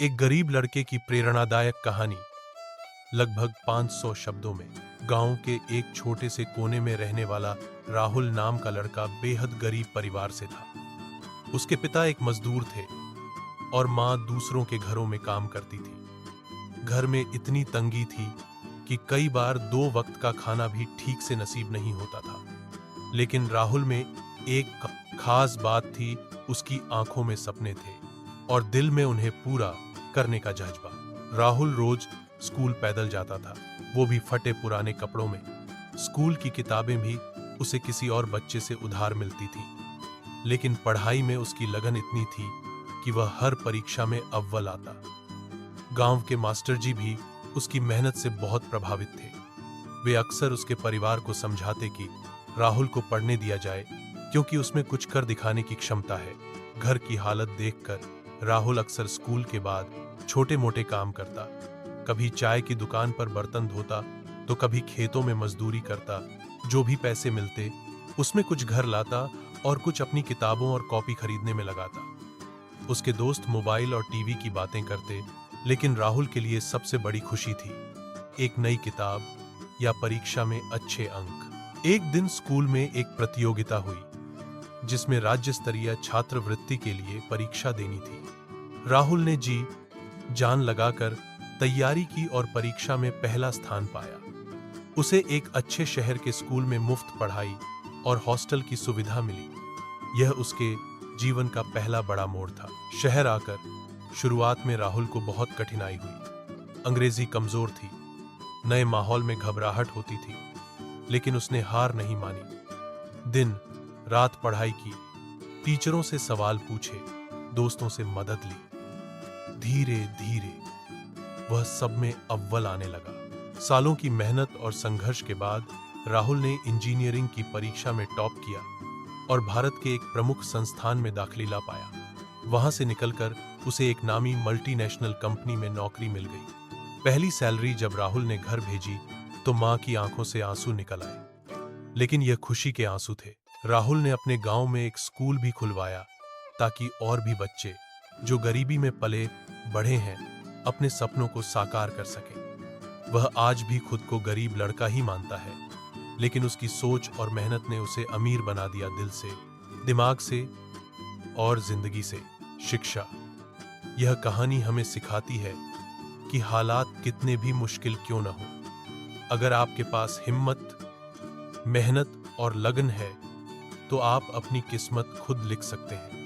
एक गरीब लड़के की प्रेरणादायक कहानी। लगभग 500 शब्दों में। गांव के एक छोटे से कोने में रहने वाला राहुल नाम का लड़का बेहद गरीब परिवार से था। उसके पिता एक मजदूर थे और मां दूसरों के घरों में काम करती थी। घर में इतनी तंगी थी कि कई बार 2 वक्त का खाना भी ठीक से नसीब नहीं होता था। लेकिन राहुल में एक खास बात थी, उसकी आंखों में सपने थे और दिल में उन्हें पूरा करने का जज्बा। राहुल रोज स्कूल पैदल जाता था, वो भी फटे पुराने कपड़ों में। स्कूल की किताबें भी उसे किसी और बच्चे से उधार मिलती थी, लेकिन पढ़ाई में उसकी लगन इतनी थी कि वह हर परीक्षा में अव्वल आता। गांव के मास्टर जी भी उसकी मेहनत से बहुत प्रभावित थे। वे अक्सर उसके परिवार को समझाते कि राहुल को पढ़ने दिया जाए, क्योंकि उसमें कुछ कर दिखाने की क्षमता है। घर की हालत देखकर राहुल अक्सर स्कूल के बाद छोटे मोटे काम करता। कभी चाय की दुकान पर बर्तन धोता, तो कभी खेतों में मजदूरी करता। जो भी पैसे मिलते उसमें कुछ घर लाता और कुछ अपनी किताबों और कॉपी खरीदने में लगाता। उसके दोस्त मोबाइल और टीवी की बातें करते, लेकिन राहुल के लिए सबसे बड़ी खुशी थी एक नई किताब या परीक्षा में अच्छे अंक। एक दिन स्कूल में एक प्रतियोगिता हुई जिसमें राज्य स्तरीय छात्रवृत्ति के लिए परीक्षा देनी थी। राहुल ने जी जान लगाकर तैयारी की और परीक्षा में पहला स्थान पाया। उसे एक अच्छे शहर के स्कूल में मुफ्त पढ़ाई और हॉस्टल की सुविधा मिली। यह उसके जीवन का पहला बड़ा मोड़ था। शहर आकर शुरुआत में राहुल को बहुत कठिनाई हुई। अंग्रेजी कमजोर थी, नए माहौल में घबराहट होती थी, लेकिन उसने हार नहीं मानी। दिन रात पढ़ाई की, टीचरों से सवाल पूछे, दोस्तों से मदद ली। धीरे धीरे वह सब में अव्वल आने लगा। सालों की मेहनत और संघर्ष के बाद राहुल ने इंजीनियरिंग की परीक्षा में टॉप किया और भारत के एक प्रमुख संस्थान में दाखिला पाया। वहां से निकलकर उसे एक नामी मल्टीनेशनल कंपनी में नौकरी मिल गई। पहली सैलरी जब राहुल ने घर भेजी तो मां की आंखों से आंसू निकल आए, लेकिन यह खुशी के आंसू थे। राहुल ने अपने गांव में एक स्कूल भी खुलवाया ताकि और भी बच्चे जो गरीबी में पले बढ़े हैं अपने सपनों को साकार कर सकें। वह आज भी खुद को गरीब लड़का ही मानता है, लेकिन उसकी सोच और मेहनत ने उसे अमीर बना दिया, दिल से, दिमाग से और जिंदगी से। शिक्षा। यह कहानी हमें सिखाती है कि हालात कितने भी मुश्किल क्यों न हो, अगर आपके पास हिम्मत, मेहनत और लगन है तो आप अपनी किस्मत खुद लिख सकते हैं।